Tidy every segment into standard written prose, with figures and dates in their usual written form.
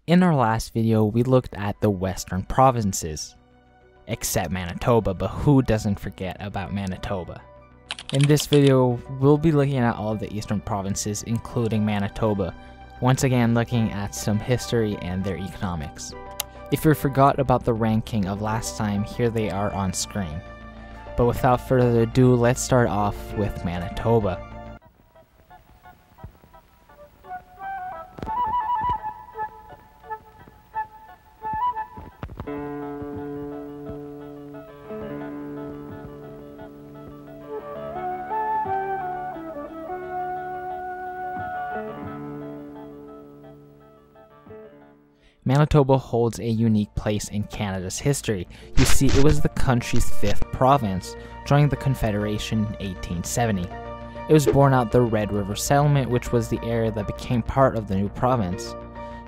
In our last video, we looked at the western provinces, except Manitoba, but who doesn't forget about Manitoba? In this video, we'll be looking at all of the eastern provinces, including Manitoba, once again looking at some history and their economics. If you forgot about the ranking of last time, here they are on screen. But without further ado, let's start off with Manitoba. Manitoba holds a unique place in Canada's history. You see, it was the country's 5th province, joining the Confederation in 1870. It was born out the Red River Settlement, which was the area that became part of the new province.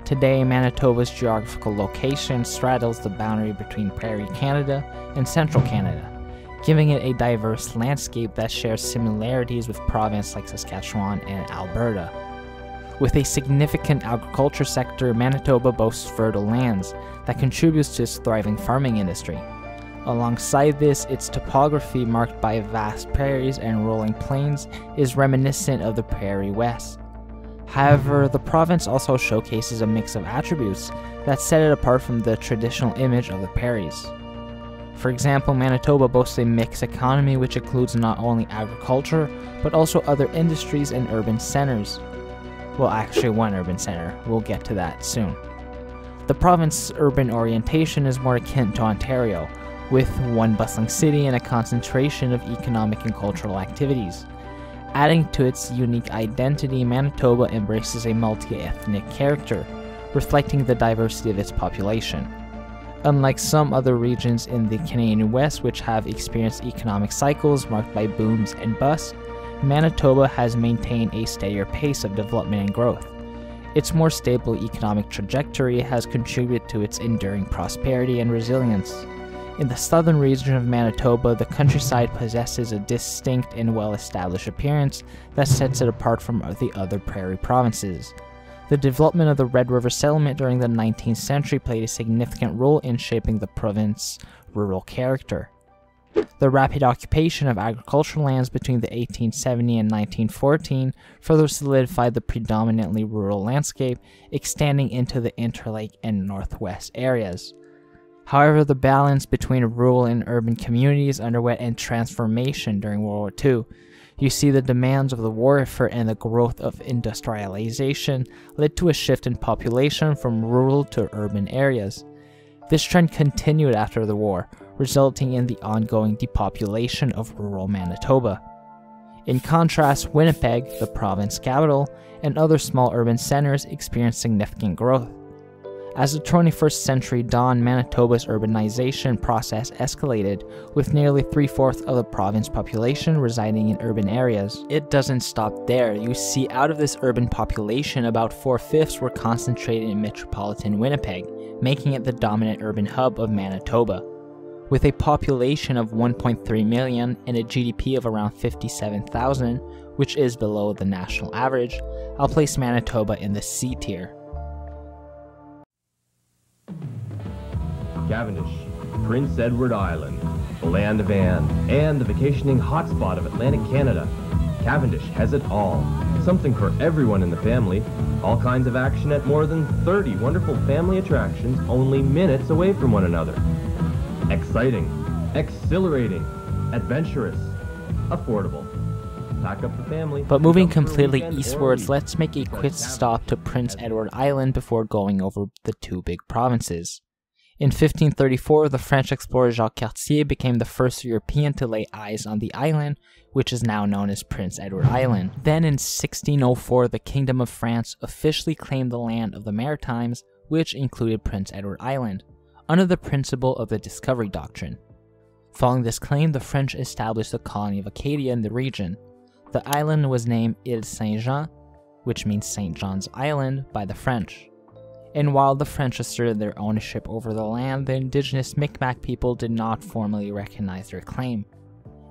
Today, Manitoba's geographical location straddles the boundary between Prairie Canada and Central Canada, giving it a diverse landscape that shares similarities with provinces like Saskatchewan and Alberta. With a significant agriculture sector, Manitoba boasts fertile lands that contributes to its thriving farming industry. Alongside this, its topography, marked by vast prairies and rolling plains, is reminiscent of the Prairie West. However, the province also showcases a mix of attributes that set it apart from the traditional image of the prairies. For example, Manitoba boasts a mixed economy which includes not only agriculture, but also other industries and urban centers. Well, actually one urban center. We'll get to that soon. The province's urban orientation is more akin to Ontario, with one bustling city and a concentration of economic and cultural activities. Adding to its unique identity, Manitoba embraces a multi-ethnic character, reflecting the diversity of its population. Unlike some other regions in the Canadian West, which have experienced economic cycles marked by booms and busts, Manitoba has maintained a steadier pace of development and growth. Its more stable economic trajectory has contributed to its enduring prosperity and resilience. In the southern region of Manitoba, the countryside possesses a distinct and well-established appearance that sets it apart from the other prairie provinces. The development of the Red River Settlement during the 19th century played a significant role in shaping the province's rural character. The rapid occupation of agricultural lands between the 1870 and 1914 further solidified the predominantly rural landscape, extending into the Interlake and Northwest areas. However, the balance between rural and urban communities underwent a transformation during World War II. You see, the demands of the war effort and the growth of industrialization led to a shift in population from rural to urban areas. This trend continued after the war, resulting in the ongoing depopulation of rural Manitoba. In contrast, Winnipeg, the province capital, and other small urban centers experienced significant growth. As the 21st century dawned, Manitoba's urbanization process escalated, with nearly 3/4 of the province population residing in urban areas. It doesn't stop there. You see, out of this urban population, about 4/5 were concentrated in metropolitan Winnipeg, making it the dominant urban hub of Manitoba. With a population of 1.3 million and a GDP of around $57,000, which is below the national average, I'll place Manitoba in the C tier. Cavendish, Prince Edward Island, the land of Anne, and the vacationing hotspot of Atlantic Canada. Cavendish has it all. Something for everyone in the family. All kinds of action at more than 30 wonderful family attractions only minutes away from one another. Exciting, exhilarating, adventurous, affordable. Pack up the family. But moving completely eastwards, let's make a quick stop to Prince Edward Island before going over the two big provinces. In 1534, the French explorer Jacques Cartier became the first European to lay eyes on the island, which is now known as Prince Edward Island. Then in 1604, the Kingdom of France officially claimed the land of the Maritimes, which included Prince Edward Island, under the principle of the Discovery Doctrine. Following this claim, the French established a colony of Acadia in the region. The island was named Île Saint-Jean, which means St. John's Island, by the French. And while the French asserted their ownership over the land, the indigenous Mi'kmaq people did not formally recognize their claim.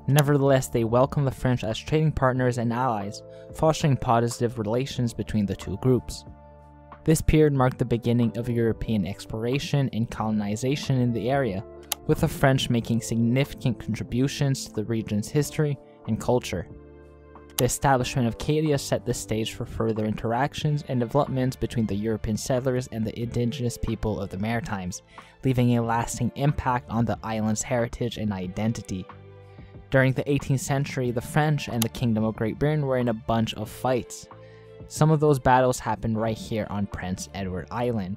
Nevertheless, they welcomed the French as trading partners and allies, fostering positive relations between the two groups. This period marked the beginning of European exploration and colonization in the area, with the French making significant contributions to the region's history and culture. The establishment of Acadia set the stage for further interactions and developments between the European settlers and the indigenous people of the Maritimes, leaving a lasting impact on the island's heritage and identity. During the 18th century, the French and the Kingdom of Great Britain were in a bunch of fights. Some of those battles happened right here on Prince Edward Island.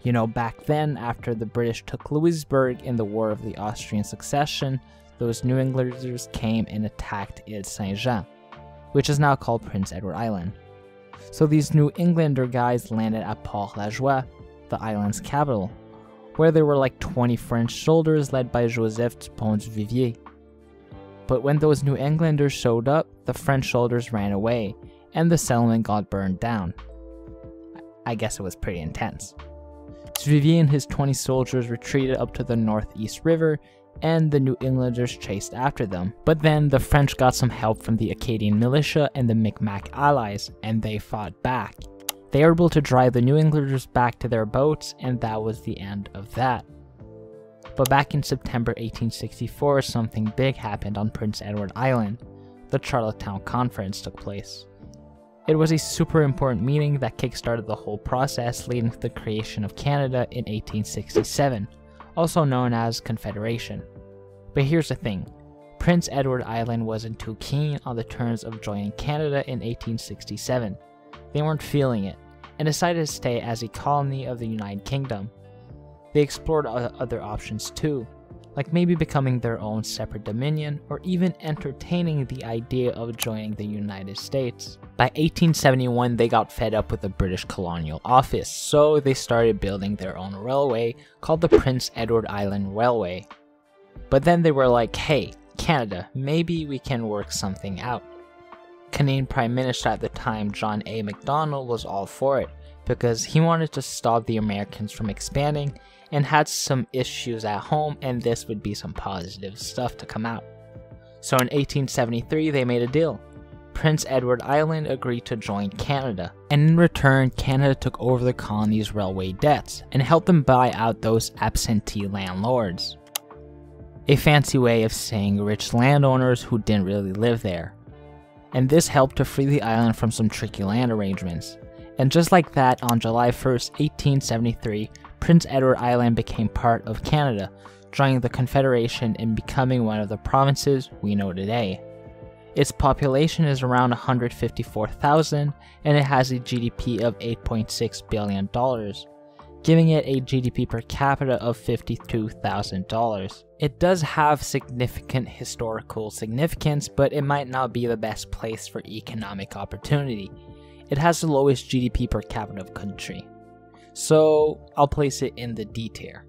You know, back then, after the British took Louisbourg in the War of the Austrian Succession, those New Englanders came and attacked Ile Saint-Jean, which is now called Prince Edward Island. So these New Englander guys landed at Port-la-Joie, the island's capital, where there were like 20 French soldiers led by Joseph du Pont-Vivier. But when those New Englanders showed up, the French soldiers ran away, and the settlement got burned down. I guess it was pretty intense. Vivier and his 20 soldiers retreated up to the Northeast River, and the New Englanders chased after them. But then the French got some help from the Acadian militia and the Micmac allies, and they fought back. They were able to drive the New Englanders back to their boats, and that was the end of that. But back in September 1864, something big happened on Prince Edward Island. The Charlottetown Conference took place. It was a super important meeting that kickstarted the whole process, leading to the creation of Canada in 1867. Also known as Confederation. But here's the thing, Prince Edward Island wasn't too keen on the terms of joining Canada in 1867. They weren't feeling it, and decided to stay as a colony of the United Kingdom. They explored other options too, like maybe becoming their own separate dominion, or even entertaining the idea of joining the United States. By 1871, they got fed up with the British Colonial Office, so they started building their own railway called the Prince Edward Island Railway. But then they were like, hey, Canada, maybe we can work something out. Canadian Prime Minister at the time, John A. Macdonald, was all for it, because he wanted to stop the Americans from expanding and had some issues at home, and this would be some positive stuff to come out. So in 1873, they made a deal. Prince Edward Island agreed to join Canada, and in return, Canada took over the colony's railway debts and helped them buy out those absentee landlords. A fancy way of saying rich landowners who didn't really live there. And this helped to free the island from some tricky land arrangements. And just like that, on July 1st, 1873, Prince Edward Island became part of Canada, joining the Confederation and becoming one of the provinces we know today. Its population is around 154,000, and it has a GDP of $8.6 billion, giving it a GDP per capita of $52,000. It does have significant historical significance, but it might not be the best place for economic opportunity. It has the lowest GDP per capita of country, so I'll place it in the D tier.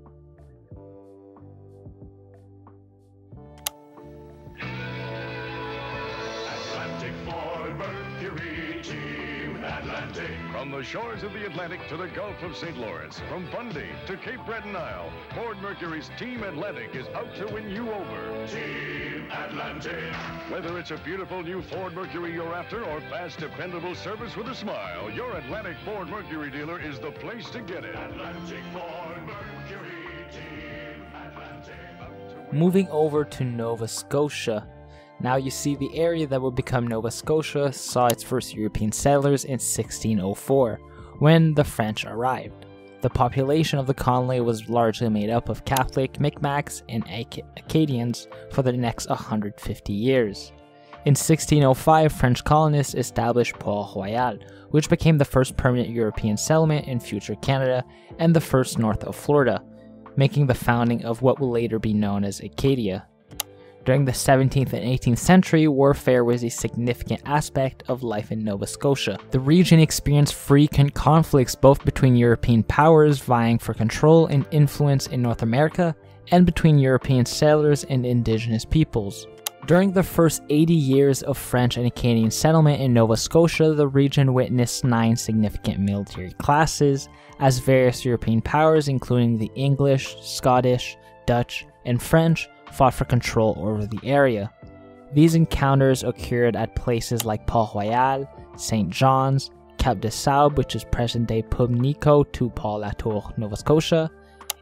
From the shores of the Atlantic to the Gulf of St. Lawrence, from Fundy to Cape Breton Isle, Ford Mercury's Team Atlantic is out to win you over. Team Atlantic. Whether it's a beautiful new Ford Mercury you're after or fast, dependable service with a smile, your Atlantic Ford Mercury dealer is the place to get it. Atlantic Ford Mercury, Team Atlantic. Moving over to Nova Scotia. Now you see, the area that would become Nova Scotia saw its first European settlers in 1604, when the French arrived. The population of the colony was largely made up of Catholic, Micmacs, and Acadians for the next 150 years. In 1605, French colonists established Port-Royal, which became the first permanent European settlement in future Canada and the first north of Florida, making the founding of what will later be known as Acadia. During the 17th and 18th century, warfare was a significant aspect of life in Nova Scotia. The region experienced frequent conflicts both between European powers vying for control and influence in North America, and between European settlers and indigenous peoples. During the first 80 years of French and Acadian settlement in Nova Scotia, the region witnessed 9 significant military clashes, as various European powers including the English, Scottish, Dutch, and French fought for control over the area. These encounters occurred at places like Port-Royal, St. John's, Cap de Sable, which is present-day Pubnico to Port-la-Tour, Nova Scotia.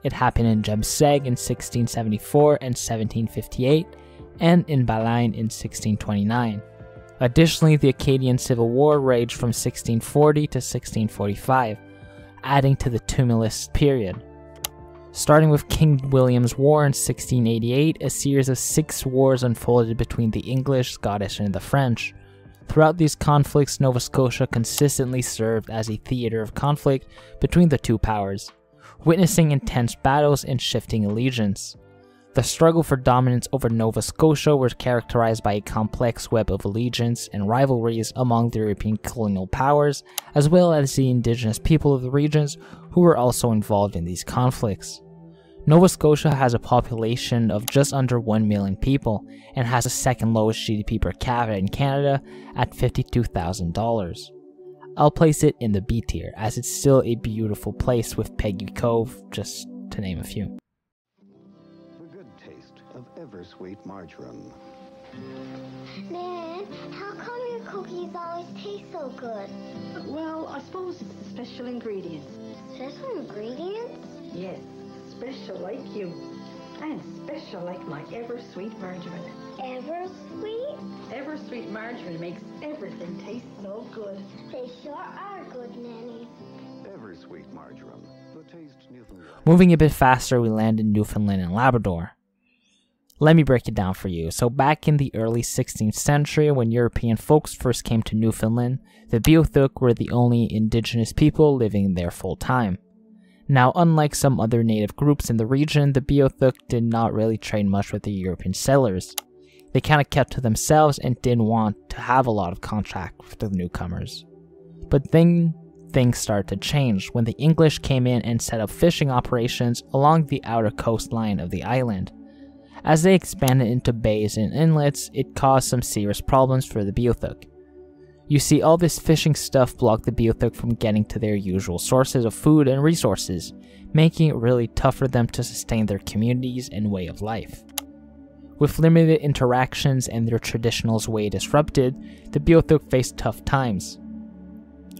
It happened in Jemseg in 1674 and 1758, and in Baleine in 1629. Additionally, the Acadian Civil War raged from 1640 to 1645, adding to the tumultuous period. Starting with King William's War in 1688, a series of 6 wars unfolded between the English, Scottish, and the French. Throughout these conflicts, Nova Scotia consistently served as a theater of conflict between the two powers, witnessing intense battles and shifting allegiance. The struggle for dominance over Nova Scotia was characterized by a complex web of allegiance and rivalries among the European colonial powers, as well as the indigenous people of the regions who were also involved in these conflicts. Nova Scotia has a population of just under 1 million people and has the second lowest GDP per capita in Canada at $52,000. I'll place it in the B tier, as it's still a beautiful place with Peggy Cove, just to name a few. The good taste of ever-sweet margarine. Nan, how come your cookies always taste so good? Well, I suppose it's the special ingredients. Special ingredients? Yes, special like you. And special like my ever-sweet margarine. Ever sweet? Ever-sweet margarine makes everything taste so good. They sure are good, Nanny. Ever-sweet margarine. The taste Newfoundland. Moving a bit faster, we land in Newfoundland and Labrador. Let me break it down for you. So back in the early 16th century, when European folks first came to Newfoundland, the Beothuk were the only indigenous people living there full time. Now, unlike some other native groups in the region, the Beothuk did not really trade much with the European settlers. They kind of kept to themselves and didn't want to have a lot of contact with the newcomers. But then things started to change when the English came in and set up fishing operations along the outer coastline of the island. As they expanded into bays and inlets, it caused some serious problems for the Beothuk. You see, all this fishing stuff blocked the Beothuk from getting to their usual sources of food and resources, making it really tough for them to sustain their communities and way of life. With limited interactions and their traditional way disrupted, the Beothuk faced tough times.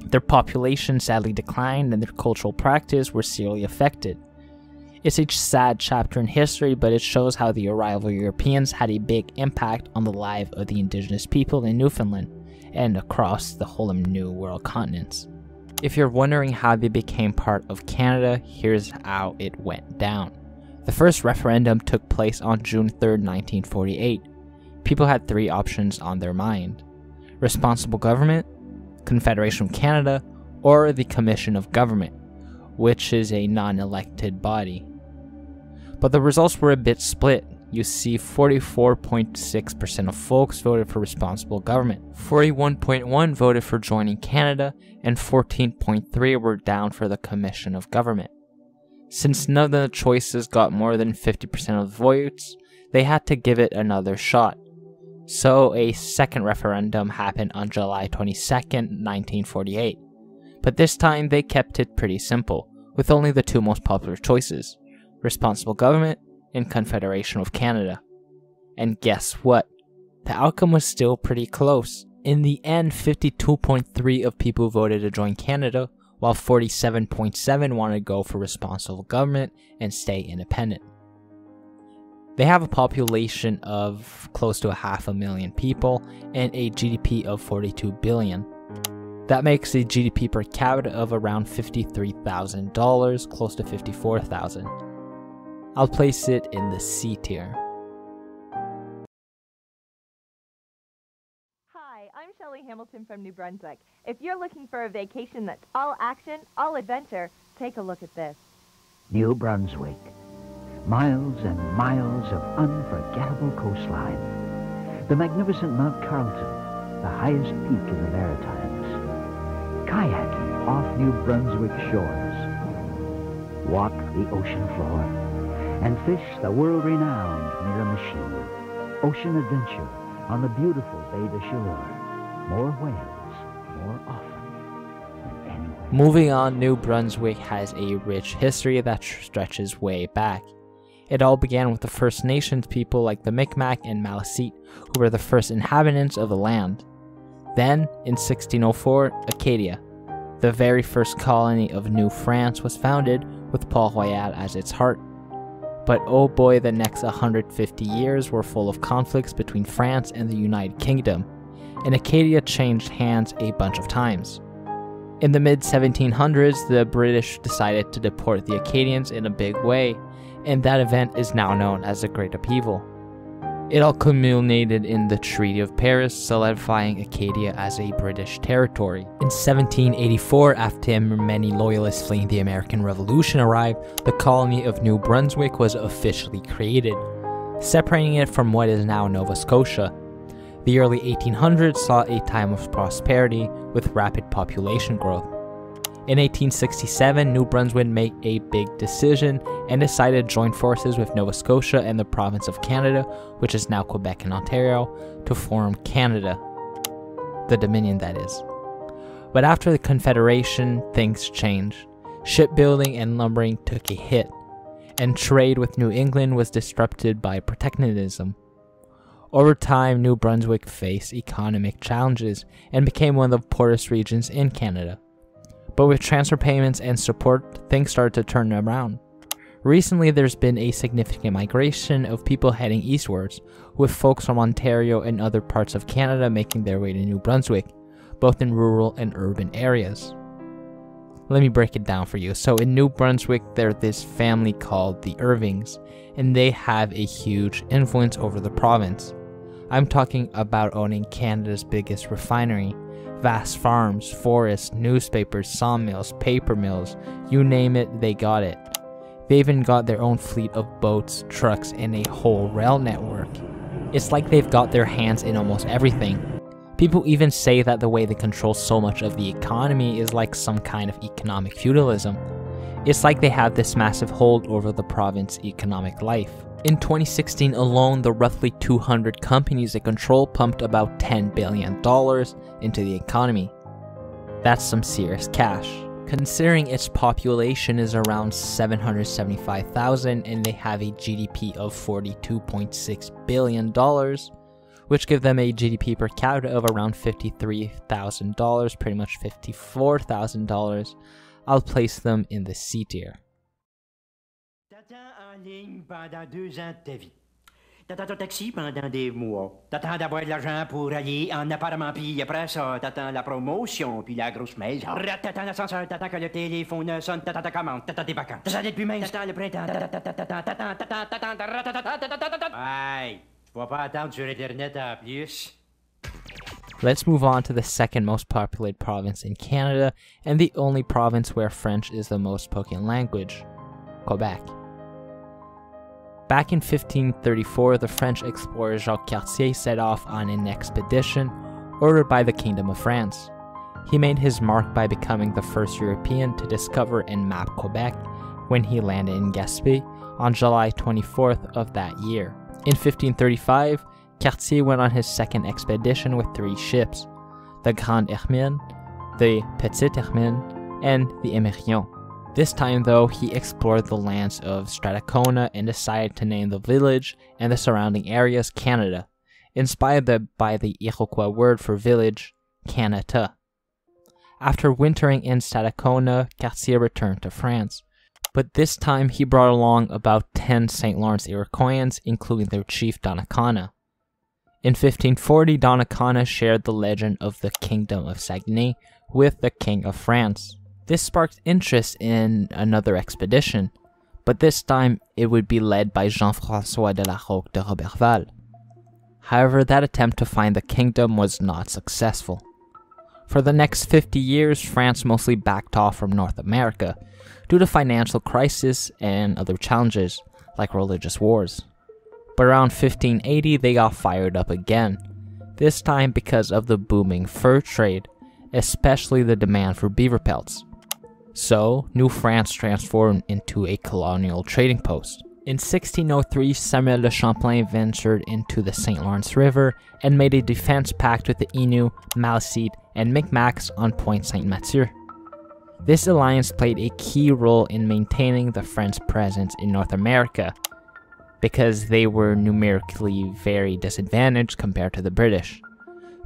Their population sadly declined and their cultural practice were seriously affected. It's a sad chapter in history, but it shows how the arrival of Europeans had a big impact on the life of the indigenous people in Newfoundland and across the whole New World continents. If you're wondering how they became part of Canada, here's how it went down. The first referendum took place on June 3rd, 1948. People had 3 options on their mind: responsible government, Confederation of Canada, or the Commission of Government, which is a non-elected body. But the results were a bit split. You see, 44.6% of folks voted for responsible government, 41.1% voted for joining Canada, and 14.3% were down for the Commission of Government. Since none of the choices got more than 50% of the votes, they had to give it another shot. So a second referendum happened on July 22nd, 1948. But this time they kept it pretty simple, with only the 2 most popular choices: responsible government and Confederation of Canada. And guess what? The outcome was still pretty close. In the end, 52.3% of people voted to join Canada, while 47.7% wanted to go for responsible government and stay independent. They have a population of close to 500,000 people and a GDP of $42 billion. That makes a GDP per capita of around $53,000, close to $54,000. I'll place it in the C tier. Hi, I'm Shelley Hamilton from New Brunswick. If you're looking for a vacation that's all action, all adventure, take a look at this. New Brunswick. Miles and miles of unforgettable coastline. The magnificent Mount Carleton, the highest peak in the Maritimes. Kayaking off New Brunswick shores. Walk the ocean floor and fish the world-renowned Miramichi. Ocean adventure on the beautiful Baie de Chaleur. More whales, more often than anywhere. Moving on, New Brunswick has a rich history that stretches way back. It all began with the First Nations people like the Micmac and Maliseet, who were the first inhabitants of the land. Then, in 1604, Acadia. The very first colony of New France was founded with Port-Royal as its heart. But oh boy, the next 150 years were full of conflicts between France and the United Kingdom, and Acadia changed hands a bunch of times. In the mid-1700s, the British decided to deport the Acadians in a big way, and that event is now known as the Great Upheaval. It all culminated in the Treaty of Paris, solidifying Acadia as a British territory. In 1784, after many loyalists fleeing the American Revolution arrived, the colony of New Brunswick was officially created, separating it from what is now Nova Scotia. The early 1800s saw a time of prosperity with rapid population growth. In 1867, New Brunswick made a big decision and decided to join forces with Nova Scotia and the province of Canada, which is now Quebec and Ontario, to form Canada. The Dominion, that is. But after the Confederation, things changed. Shipbuilding and lumbering took a hit, and trade with New England was disrupted by protectionism. Over time, New Brunswick faced economic challenges and became one of the poorest regions in Canada. But with transfer payments and support, things started to turn around. Recently, there's been a significant migration of people heading eastwards, with folks from Ontario and other parts of Canada making their way to New Brunswick, both in rural and urban areas. Let me break it down for you. So in New Brunswick, there's this family called the Irvings, and they have a huge influence over the province. I'm talking about owning Canada's biggest refinery, vast farms, forests, newspapers, sawmills, paper mills, you name it, they got it. They even got their own fleet of boats, trucks, and a whole rail network. It's like they've got their hands in almost everything. People even say that the way they control so much of the economy is like some kind of economic feudalism. It's like they have this massive hold over the province's economic life. In 2016 alone, the roughly 200 companies they control pumped about $10 billion into the economy. That's some serious cash. Considering its population is around 775,000 and they have a GDP of $42.6 billion, which give them a GDP per capita of around $53,000, pretty much $54,000, I'll place them in the C tier. T'attends en ligne pendant 2 ans de ta vie. T'attends ton taxi pendant des mois. T'attends d'avoir de l'argent pour aller en appartement, puis après ça, t'attends la promotion, puis la grosse maison. T'attends l'ascenseur, t'attends que le téléphone sonne, t'attends ta commande, t'attends tes vacances. T'attends depuis même, t'attends le printemps, ouais, tu vas pas attendre sur Internet en plus. Let's move on to the second most populated province in Canada, and the only province where French is the most spoken language, Quebec. Back in 1534, the French explorer Jacques Cartier set off on an expedition ordered by the Kingdom of France. He made his mark by becoming the first European to discover and map Quebec when he landed in Gaspé on July 24th of that year. In 1535, Cartier went on his second expedition with 3 ships, the Grande Hermine, the Petite Hermine, and the Emerillon. This time though, he explored the lands of Stadacona and decided to name the village and the surrounding areas Canada, inspired by the Iroquois word for village, Canada. After wintering in Stadacona, Cartier returned to France, but this time he brought along about 10 St. Lawrence Iroquoians, including their chief Donnacona. In 1540, Donnacona shared the legend of the Kingdom of Saguenay with the King of France. This sparked interest in another expedition, but this time it would be led by Jean-François de la Roque de Roberval. However, that attempt to find the kingdom was not successful. For the next 50 years, France mostly backed off from North America due to financial crisis and other challenges, like religious wars. But around 1580, they got fired up again, this time because of the booming fur trade, especially the demand for beaver pelts. So, New France transformed into a colonial trading post. In 1603, Samuel de Champlain ventured into the St. Lawrence River and made a defense pact with the Innu, Malecite, and Micmacs on Point Saint Mathieu. This alliance played a key role in maintaining the French presence in North America, because they were numerically very disadvantaged compared to the British.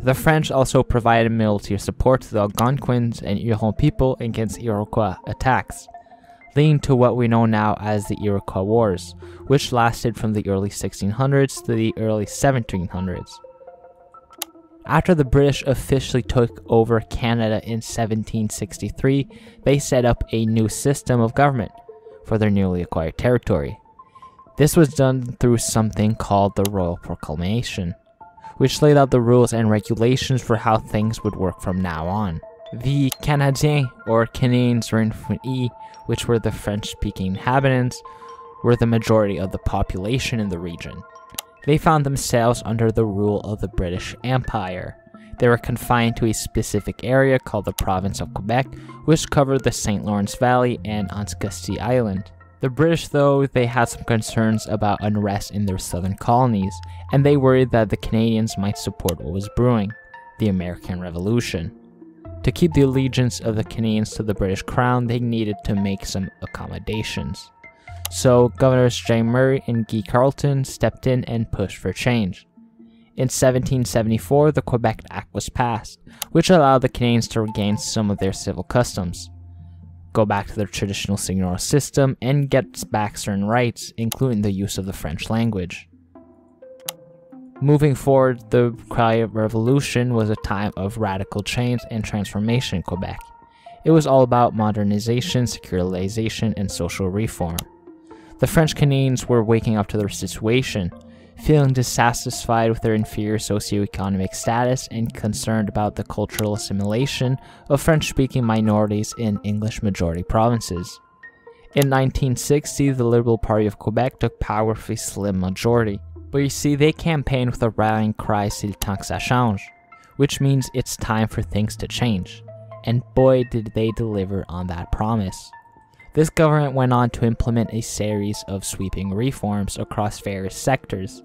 The French also provided military support to the Algonquins and Huron people against Iroquois attacks, leading to what we know now as the Iroquois Wars, which lasted from the early 1600s to the early 1700s. After the British officially took over Canada in 1763, they set up a new system of government for their newly acquired territory. This was done through something called the Royal Proclamation, which laid out the rules and regulations for how things would work from now on. The Canadiens, or Canadians Renfouis, which were the French-speaking inhabitants, were the majority of the population in the region. They found themselves under the rule of the British Empire. They were confined to a specific area called the province of Quebec, which covered the St. Lawrence Valley and Anticosti Island. The British, though, they had some concerns about unrest in their southern colonies, and they worried that the Canadians might support what was brewing, the American Revolution. To keep the allegiance of the Canadians to the British Crown, they needed to make some accommodations. So Governors James Murray and Guy Carleton stepped in and pushed for change. In 1774, the Quebec Act was passed, which allowed the Canadians to regain some of their civil customs, go back to their traditional seigneurial system, and get back certain rights, including the use of the French language. Moving forward, the Quiet Revolution was a time of radical change and transformation in Quebec. It was all about modernization, secularization, and social reform. The French Canadians were waking up to their situation, feeling dissatisfied with their inferior socioeconomic status and concerned about the cultural assimilation of French-speaking minorities in English-majority provinces. In 1960, the Liberal Party of Quebec took power with a slim majority, but you see, they campaigned with a rallying cry "C'est le temps que ça change," which means it's time for things to change. And boy, did they deliver on that promise. This government went on to implement a series of sweeping reforms across various sectors.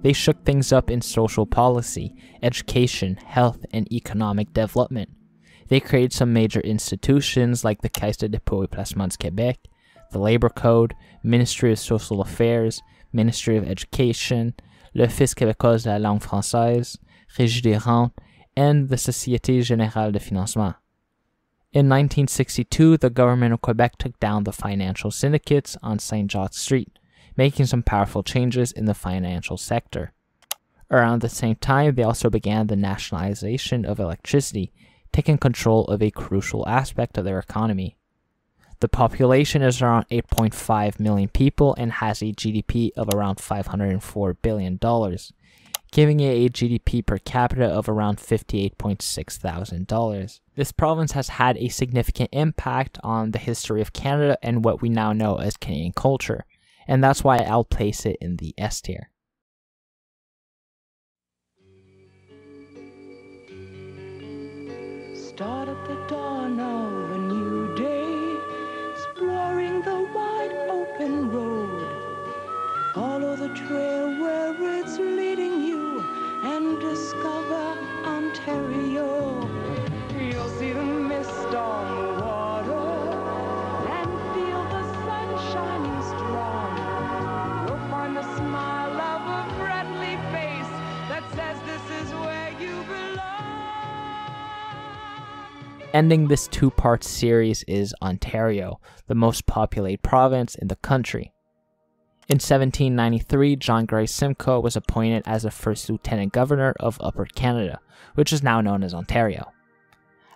They shook things up in social policy, education, health, and economic development. They created some major institutions like the Caisse de dépôt et placement du Québec, the Labor Code, Ministry of Social Affairs, Ministry of Education, l'Office québécois de la langue française, Régie des rentes, and the Société Générale de Financement. In 1962, the government of Quebec took down the financial syndicates on St. Jacques Street, making some powerful changes in the financial sector. Around the same time, they also began the nationalization of electricity, taking control of a crucial aspect of their economy. The population is around 8.5 million people and has a GDP of around $504 billion, giving it a GDP per capita of around $58.6 thousand. This province has had a significant impact on the history of Canada and what we now know as Canadian culture, and that's why I'll place it in the S tier. Start at the dawn of a new day, exploring the wide open road. Follow the trail where it's leading you and discover Ontario. You'll see the mist on the water and feel the sun shining strong. You'll find the smile of a friendly face that says this is where you belong. Ending this two-part series is Ontario, the most populated province in the country. In 1793, John Gray Simcoe was appointed as the first Lieutenant Governor of Upper Canada, which is now known as Ontario.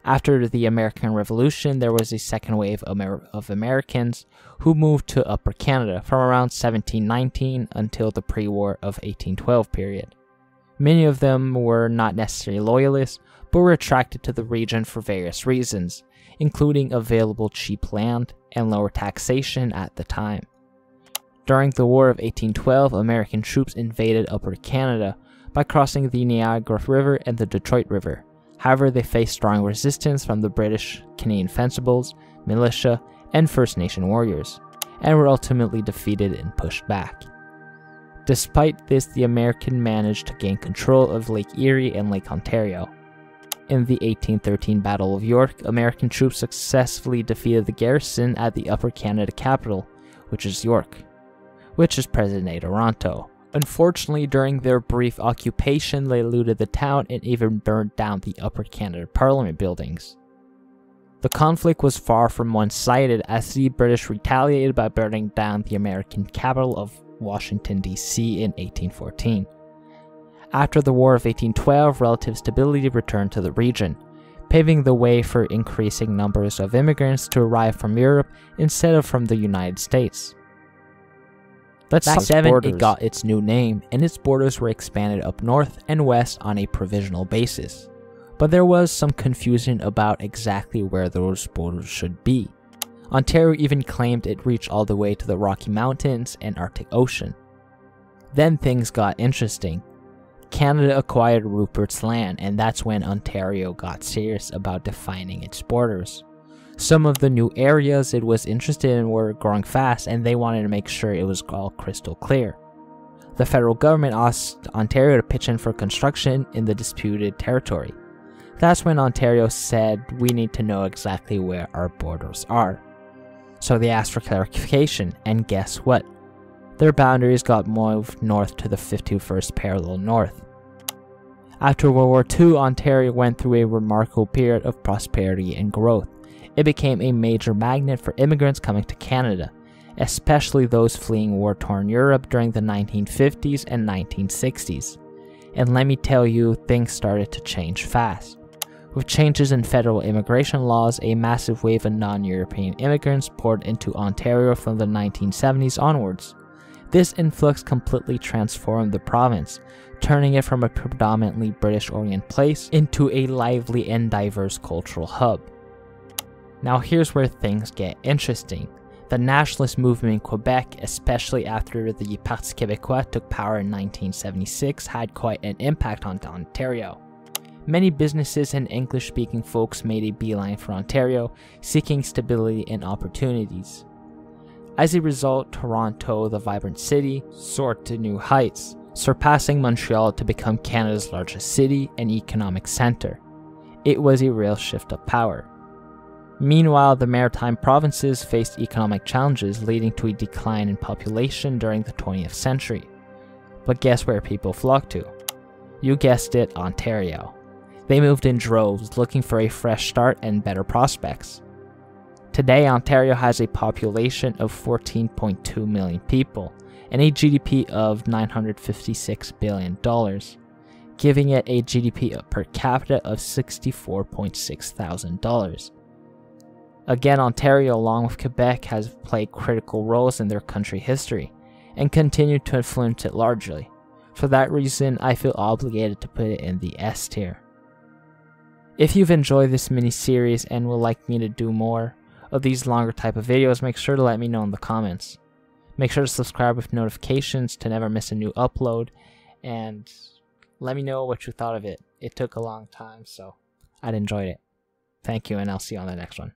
After the American Revolution, there was a second wave of Americans who moved to Upper Canada from around 1719 until the pre-war of 1812 period. Many of them were not necessarily loyalists, but were attracted to the region for various reasons, including available cheap land and lower taxation at the time. During the War of 1812, American troops invaded Upper Canada by crossing the Niagara River and the Detroit River. However, they faced strong resistance from the British, Canadian Fencibles, militia, and First Nation warriors, and were ultimately defeated and pushed back. Despite this, the Americans managed to gain control of Lake Erie and Lake Ontario. In the 1813 Battle of York, American troops successfully defeated the garrison at the Upper Canada capital, which is York, which is present-day Toronto, Unfortunately, during their brief occupation, they looted the town and even burned down the Upper Canada Parliament buildings. The conflict was far from one-sided, as the British retaliated by burning down the American capital of Washington, D.C. in 1814. After the War of 1812, relative stability returned to the region, paving the way for increasing numbers of immigrants to arrive from Europe instead of from the United States. Back in 1907, it got its new name, and its borders were expanded up north and west on a provisional basis. But there was some confusion about exactly where those borders should be. Ontario even claimed it reached all the way to the Rocky Mountains and Arctic Ocean. Then things got interesting. Canada acquired Rupert's Land, and that's when Ontario got serious about defining its borders. Some of the new areas it was interested in were growing fast, and they wanted to make sure it was all crystal clear. The federal government asked Ontario to pitch in for construction in the disputed territory. That's when Ontario said, "We need to know exactly where our borders are." So they asked for clarification, and guess what? Their boundaries got moved north to the 51st parallel north. After World War II, Ontario went through a remarkable period of prosperity and growth. It became a major magnet for immigrants coming to Canada, especially those fleeing war-torn Europe during the 1950s and 1960s. And let me tell you, things started to change fast. With changes in federal immigration laws, a massive wave of non-European immigrants poured into Ontario from the 1970s onwards. This influx completely transformed the province, turning it from a predominantly British-oriented place into a lively and diverse cultural hub. Now here's where things get interesting. The nationalist movement in Quebec, especially after the Parti Québécois took power in 1976, had quite an impact on Ontario. Many businesses and English-speaking folks made a beeline for Ontario, seeking stability and opportunities. As a result, Toronto, the vibrant city, soared to new heights, surpassing Montreal to become Canada's largest city and economic center. It was a real shift of power. Meanwhile, the maritime provinces faced economic challenges, leading to a decline in population during the 20th century. But guess where people flocked to? You guessed it, Ontario. They moved in droves, looking for a fresh start and better prospects. Today, Ontario has a population of 14.2 million people and a GDP of $956 billion, giving it a GDP per capita of $64.6 thousand. Again, Ontario, along with Quebec, has played critical roles in their country history and continue to influence it largely. For that reason, I feel obligated to put it in the S tier. If you've enjoyed this mini-series and would like me to do more of these longer type of videos, make sure to let me know in the comments. Make sure to subscribe with notifications to never miss a new upload, and let me know what you thought of it. It took a long time, so I'd enjoyed it. Thank you, and I'll see you on the next one.